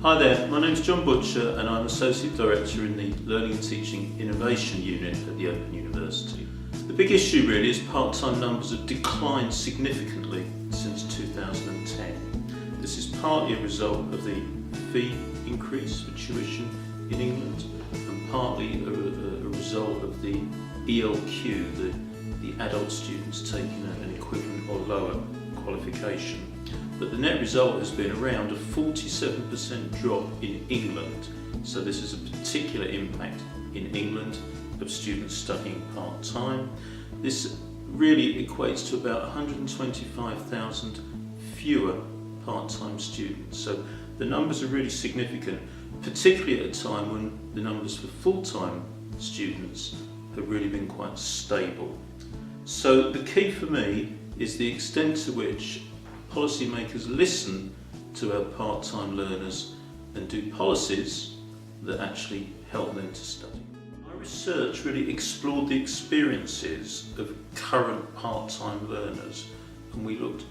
Hi there, my name's John Butcher and I'm Associate Director in the Learning and Teaching Innovation Unit at the Open University. The big issue really is part-time numbers have declined significantly since 2010. This is partly a result of the fee increase for tuition in England and partly a result of the ELQ, the adult students taking an equivalent or lower qualification. But the net result has been around a 47% drop in England. So this is a particular impact in England of students studying part-time. This really equates to about 125,000 fewer part-time students. So the numbers are really significant, particularly at a time when the numbers for full-time students have really been quite stable. So the key for me is the extent to which policymakers listen to our part-time learners and do policies that actually help them to study. My research really explored the experiences of current part-time learners, and we looked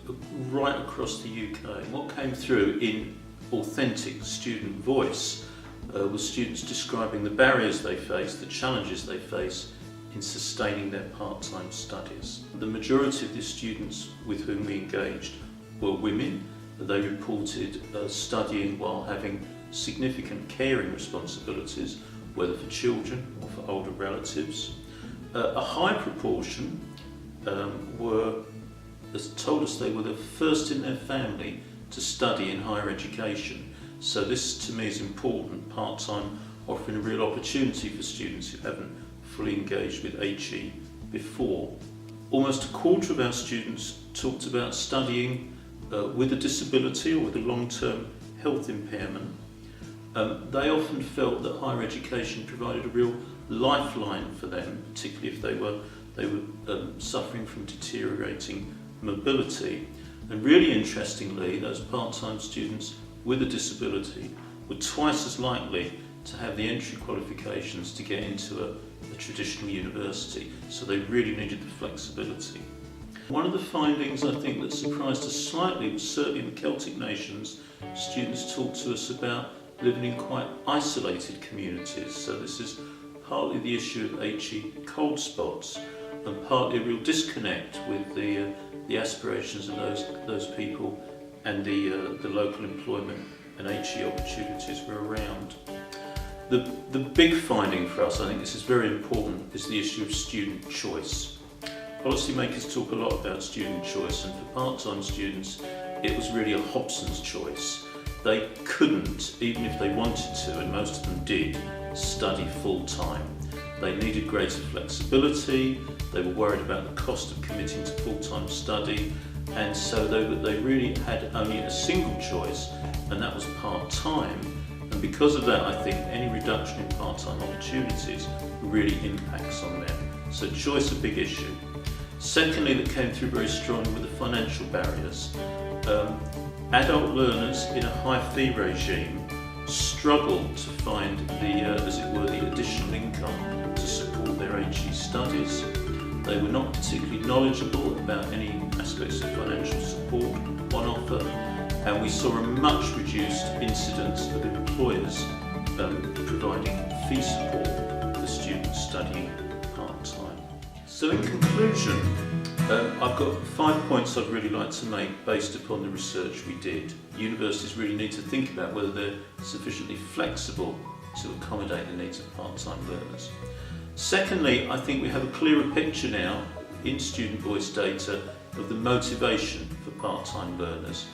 right across the UK. What came through in authentic student voice was students describing the barriers they face, the challenges they face in sustaining their part-time studies. The majority of the students with whom we engaged were women. They reported studying while having significant caring responsibilities, whether for children or for older relatives. A high proportion told us they were the first in their family to study in higher education. So this to me is important, part-time offering a real opportunity for students who haven't fully engaged with HE before. Almost a quarter of our students talked about studying with a disability or with a long-term health impairment. They often felt that higher education provided a real lifeline for them, particularly if they were suffering from deteriorating mobility. And really interestingly, those part-time students with a disability were twice as likely to have the entry qualifications to get into a traditional university, so they really needed the flexibility. One of the findings I think that surprised us slightly was certainly in the Celtic nations, students talked to us about living in quite isolated communities. So this is partly the issue of HE cold spots and partly a real disconnect with the aspirations of those people and the local employment and HE opportunities were around. The big finding for us, I think this is very important, is the issue of student choice. Policymakers talk a lot about student choice, and for part-time students it was really a Hobson's choice. They couldn't, even if they wanted to, and most of them did, study full-time. They needed greater flexibility, they were worried about the cost of committing to full-time study, and so they really had only a single choice, and that was part-time. And because of that, I think any reduction in part-time opportunities really impacts on them. So choice a big issue. Secondly, that came through very strongly were the financial barriers. Adult learners in a high fee regime struggled to find as it were, the additional income to support their HE studies. They were not particularly knowledgeable about any aspects of financial support on offer, and we saw a much reduced incidence of employers providing fee support for students studying part-time. So in conclusion, I've got 5 points I'd really like to make based upon the research we did. Universities really need to think about whether they're sufficiently flexible to accommodate the needs of part-time learners. Secondly, I think we have a clearer picture now in student voice data of the motivation for part-time learners.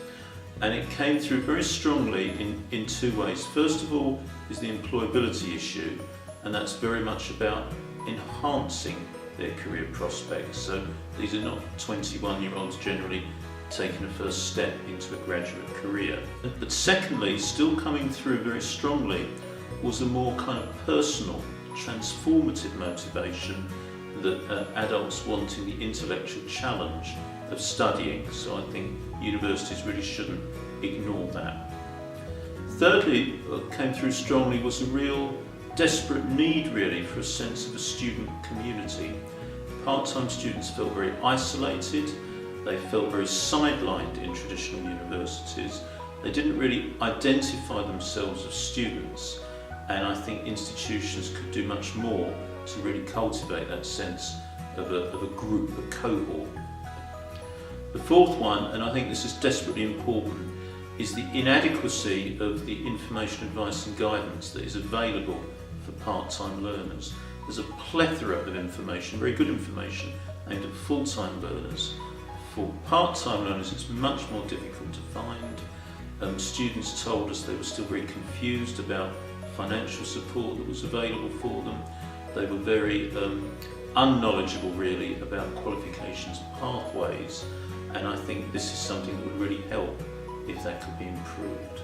And it came through very strongly in two ways. First of all is the employability issue, and that's very much about enhancing their career prospects. So these are not 21-year-olds generally taking a first step into a graduate career. But secondly, still coming through very strongly, was a more kind of personal, transformative motivation that adults wanting the intellectual challenge of studying. So I think universities really shouldn't ignore that. Thirdly, what came through strongly was a real desperate need really for a sense of a student community. Part-time students felt very isolated, they felt very sidelined in traditional universities, They didn't really identify themselves as students, and I think institutions could do much more to really cultivate that sense of a group, a cohort. The fourth one, and I think this is desperately important, is the inadequacy of the information, advice and guidance that is available for part-time learners. There's a plethora of information, very good information, aimed at full-time learners. For part-time learners it's much more difficult to find. Students told us they were still very confused about financial support that was available for them. They were very unknowledgeable really about qualifications pathways, and I think this is something that would really help if that could be improved.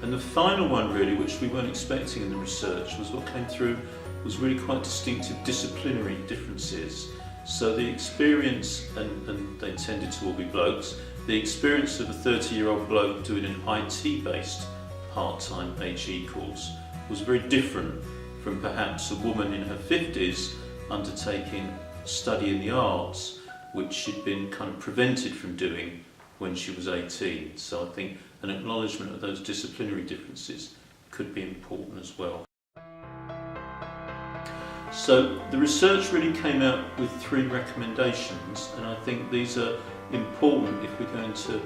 And the final one really, which we weren't expecting in the research, was what came through was really quite distinctive disciplinary differences. So the experience, and they tended to all be blokes, the experience of a 30-year-old bloke doing an IT-based part-time HE course was very different from perhaps a woman in her 50s undertaking study in the arts, which she'd been kind of prevented from doing when she was 18. So I think an acknowledgement of those disciplinary differences could be important as well. So the research really came out with 3 recommendations, and I think these are important if we're going to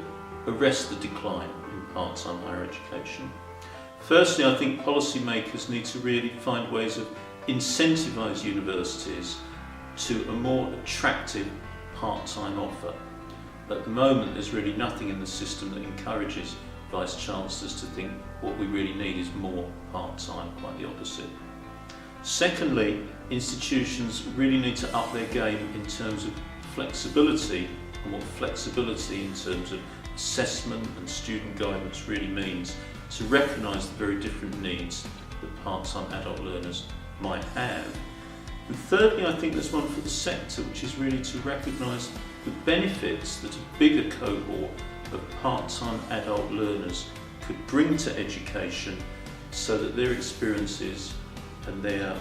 arrest the decline in part-time higher education. Firstly, I think policymakers need to really find ways of incentivise universities to a more attractive part-time offer. At the moment there's really nothing in the system that encourages Vice-Chancellors to think what we really need is more part-time, quite the opposite. Secondly, institutions really need to up their game in terms of flexibility, and what flexibility in terms of assessment and student guidance really means, to recognise the very different needs that part-time adult learners might have. And thirdly, I think there's one for the sector, which is really to recognise the benefits that a bigger cohort of part-time adult learners could bring to education, so that their experiences and their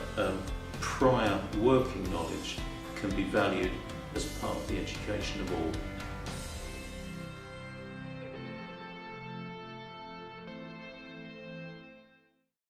prior working knowledge can be valued as part of the education of all.